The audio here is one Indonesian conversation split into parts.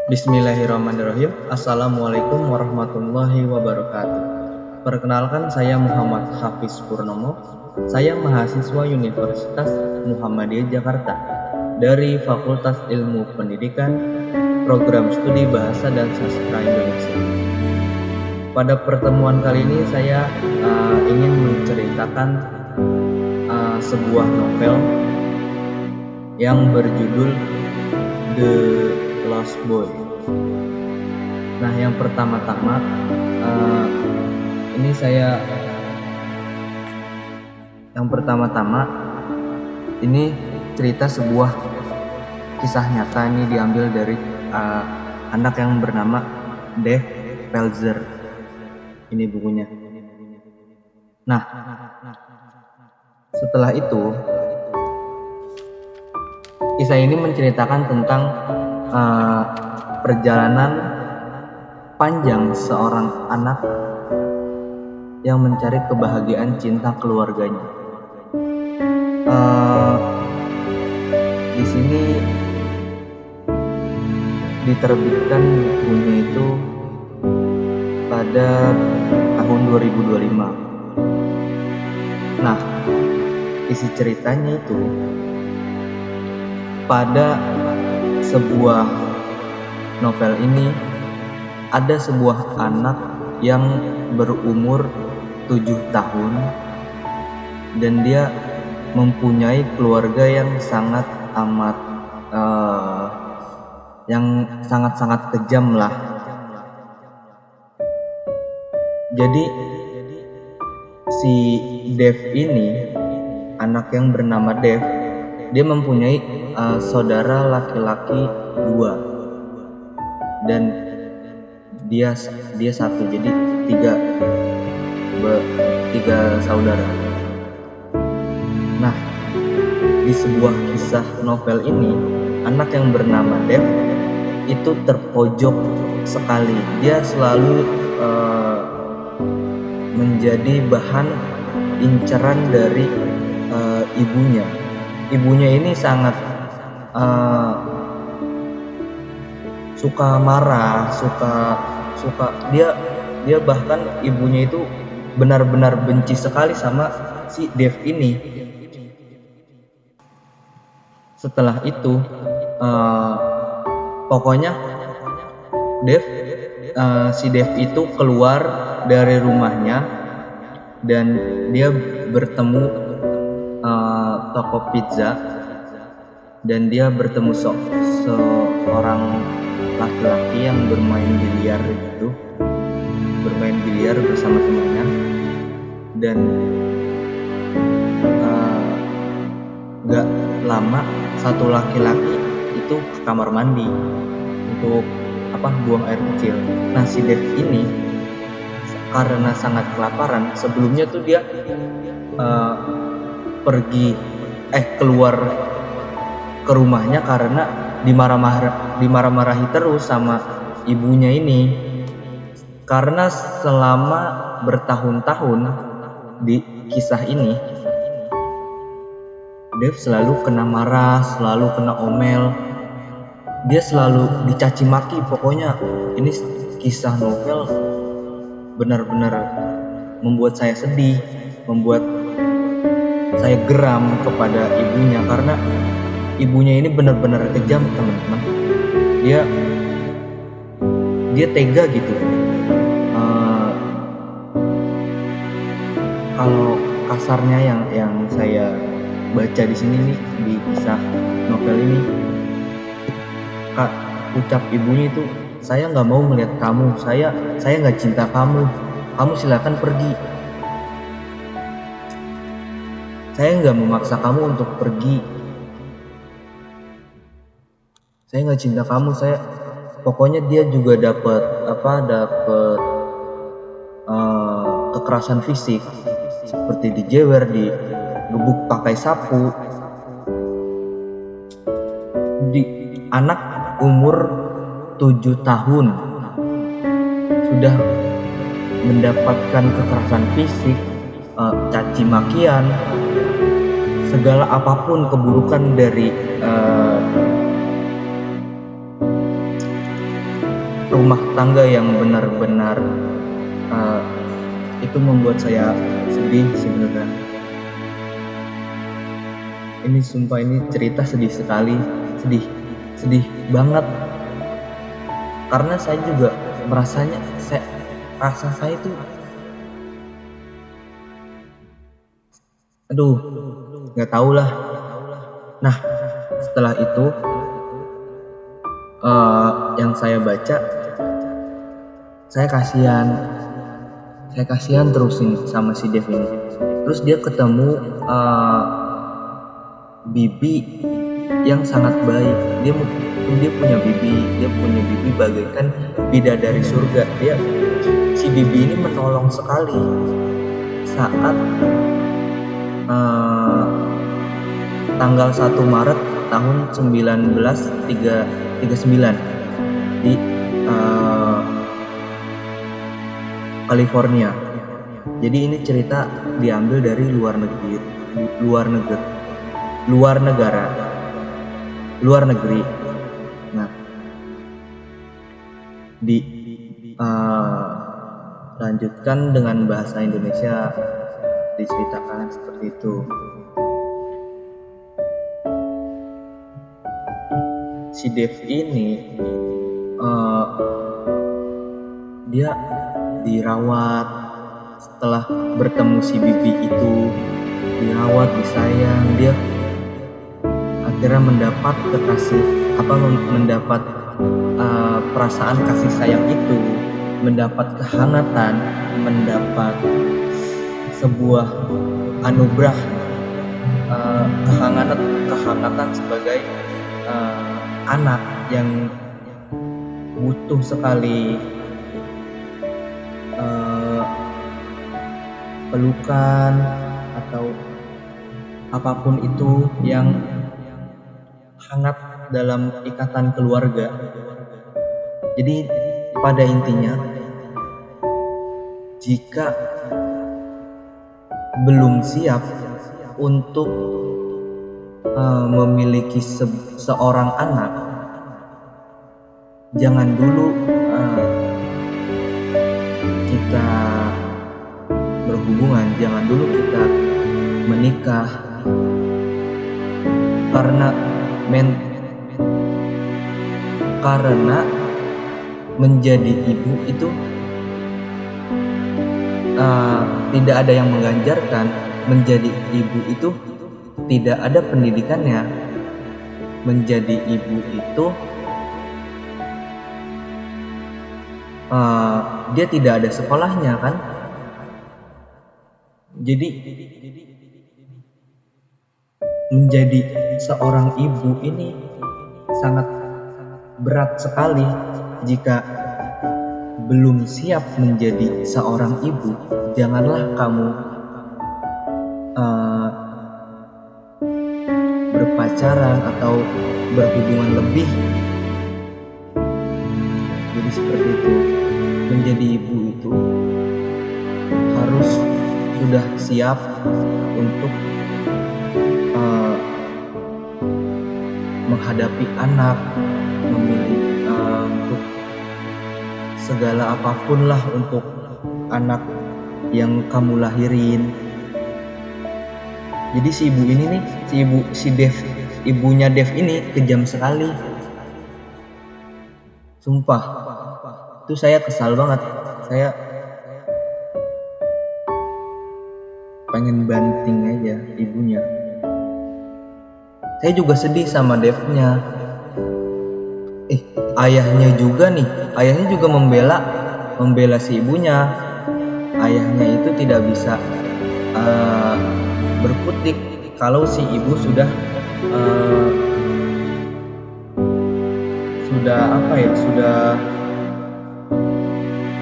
Bismillahirrahmanirrahim. Assalamualaikum warahmatullahi wabarakatuh. Perkenalkan, saya Muhammad Hafiz Purnomo. Saya mahasiswa Universitas Muhammadiyah Jakarta dari Fakultas Ilmu Pendidikan, Program Studi Bahasa dan Sastra Indonesia. Pada pertemuan kali ini saya ingin menceritakan sebuah novel yang berjudul The Lost Boy. Nah, yang pertama-tama ini cerita sebuah kisah nyata. Ini diambil dari anak yang bernama Dave Pelzer. Ini bukunya. Nah, setelah itu kisah ini menceritakan tentang perjalanan panjang seorang anak yang mencari kebahagiaan cinta keluarganya. Di sini diterbitkan bukunya itu pada tahun 2025. Nah, isi ceritanya itu pada sebuah novel ini ada sebuah anak yang berumur 7 tahun dan dia mempunyai keluarga yang sangat kejam lah. Jadi si Dev ini, anak yang bernama Dev, dia mempunyai saudara laki-laki 2 dan dia satu, jadi tiga saudara. Nah, di sebuah kisah novel ini, anak yang bernama Dev itu terpojok sekali. Dia selalu menjadi bahan incaran dari ibunya. Ibunya ini sangat suka marah, suka dia bahkan ibunya itu benar-benar benci sekali sama si Dev ini. Setelah itu pokoknya si Dev itu keluar dari rumahnya dan dia bertemu toko pizza dan dia bertemu seorang laki-laki yang bermain biliar bersama temannya. Dan gak lama satu laki-laki itu ke kamar mandi untuk buang air kecil. Nah, si Dev ini karena sangat kelaparan, sebelumnya tuh dia keluar ke rumahnya karena dimarah-marahi terus sama ibunya ini. Karena selama bertahun-tahun di kisah ini, Dev selalu kena marah, selalu kena omel, dia selalu dicaci maki. Pokoknya ini kisah novel benar-benar membuat saya sedih, membuat saya geram kepada ibunya, karena ibunya ini benar-benar kejam, teman-teman. Dia tega gitu. Kalau kasarnya yang saya baca di sini nih, di kisah novel ini, ucap ibunya itu, saya nggak mau melihat kamu, saya nggak cinta kamu silakan pergi, saya nggak memaksa kamu untuk pergi, saya nggak cinta kamu, pokoknya dia juga dapat kekerasan fisik seperti dijewer, digebuk pakai sapu. Di anak umur 7 tahun sudah mendapatkan kekerasan fisik, caci makian, segala apapun keburukan dari rumah tangga yang benar-benar itu membuat saya sedih sebenarnya. Ini sumpah, ini cerita sedih sekali, sedih banget, karena saya juga rasa saya itu, aduh, nggak tahu lah. Nah, setelah itu yang saya baca, saya kasihan terusin sama si Dev ini. Terus dia ketemu bibi yang sangat baik. Dia punya bibi bagaikan bidadari surga. Si bibi ini menolong sekali saat tanggal 1 Maret tahun 1939 di California. Jadi ini cerita diambil dari luar negeri. Nah, lanjutkan dengan bahasa Indonesia, diceritakan seperti itu. Si Dev ini dia dirawat setelah bertemu si bibi itu, dirawat, disayang. Dia akhirnya mendapat perasaan kasih sayang itu, mendapat kehangatan, mendapat sebuah anugerah kehangatan sebagai anak yang butuh sekali pelukan atau apapun itu yang hangat dalam ikatan keluarga. Jadi pada intinya, jika belum siap untuk memiliki seorang anak, jangan dulu kita berhubungan, jangan dulu kita menikah, karena menjadi ibu itu tidak ada yang mengganjarkan. Menjadi ibu itu tidak ada pendidikannya. Menjadi ibu itu dia tidak ada sekolahnya kan. Jadi menjadi seorang ibu ini sangat berat sekali. Jika belum siap menjadi seorang ibu, janganlah kamu berpacaran atau berhubungan lebih. Jadi seperti itu. Menjadi ibu itu harus sudah siap untuk menghadapi anak, untuk segala apapun lah untuk anak yang kamu lahirin. Jadi si ibu ini nih, ibunya Dev ini kejam sekali. Sumpah, itu saya kesal banget. Saya pengen banting aja ibunya. Saya juga sedih sama Devnya. Ayahnya juga membela si ibunya. Ayahnya itu tidak bisa berkutik kalau si ibu sudah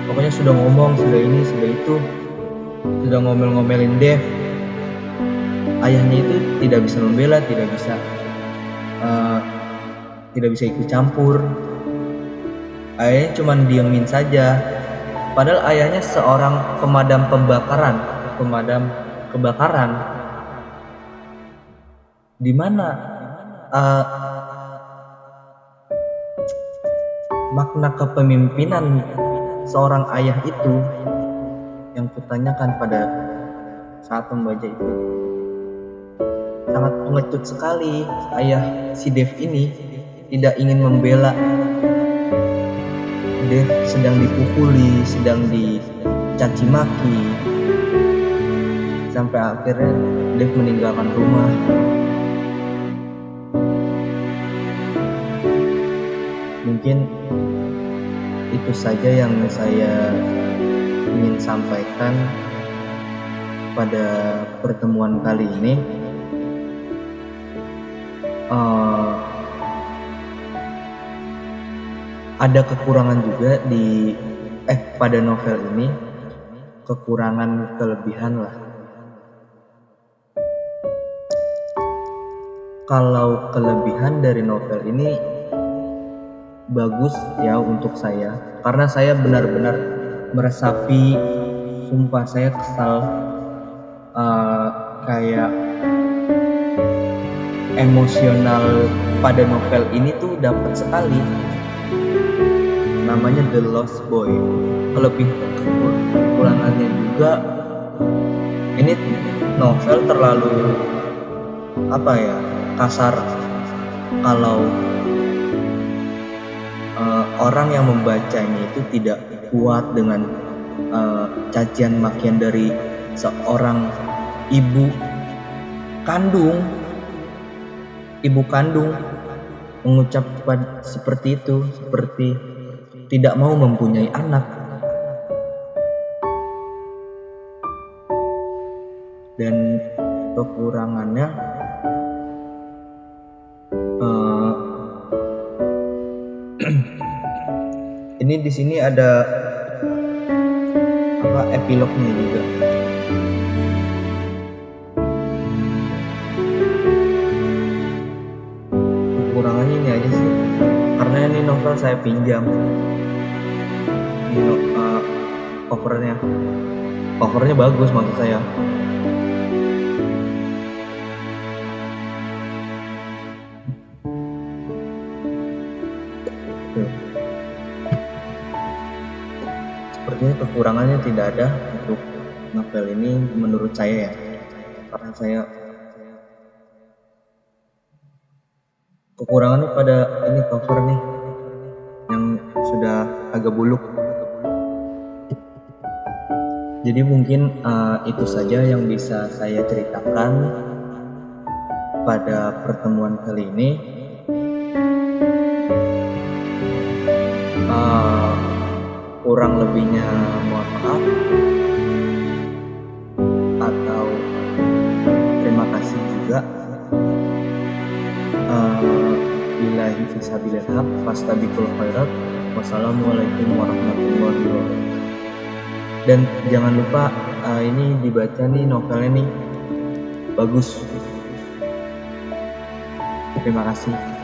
pokoknya sudah ngomong, sudah ini, sudah itu, sudah ngomel-ngomelin Dev. Ayahnya itu tidak bisa membela, tidak bisa ikut campur. Ayahnya cuma diemin saja. Padahal ayahnya seorang pemadam kebakaran. makna kepemimpinan seorang ayah itu yang kutanyakan pada saat membaca itu. Sangat pengecut sekali ayah si Dev ini, tidak ingin membela Dev sedang dipukuli, sedang dicaci maki, sampai akhirnya Dev meninggalkan rumah. Mungkin itu saja yang saya ingin sampaikan pada pertemuan kali ini. Ada kekurangan juga pada novel ini, kekurangan kelebihan lah. Kalau kelebihan dari novel ini bagus ya untuk saya, karena saya benar-benar meresapi, sumpah saya kesal, kayak emosional pada novel ini tuh dapat sekali. Namanya The Lost Boy. Kekurangannya juga, ini novel terlalu kasar. Kalau orang yang membacanya itu tidak kuat dengan cacian makian dari seorang ibu kandung mengucapkan seperti itu, seperti tidak mau mempunyai anak. Dan kekurangannya ini di sini ada epilognya juga. Kekurangannya ini aja sih, karena ini novel saya pinjam. Ini covernya bagus maksud saya. Sepertinya kekurangannya tidak ada untuk novel ini menurut saya ya, karena saya kekurangannya pada ini cover nih yang sudah agak buluk. Jadi mungkin itu saja yang bisa saya ceritakan pada pertemuan kali ini. Kurang lebihnya mohon maaf, atau terima kasih juga. Billahi fisabilillah, fastabiqul khairat. Wassalamualaikum warahmatullahi wabarakatuh. Dan jangan lupa ini dibaca nih, novelnya nih bagus. Terima kasih.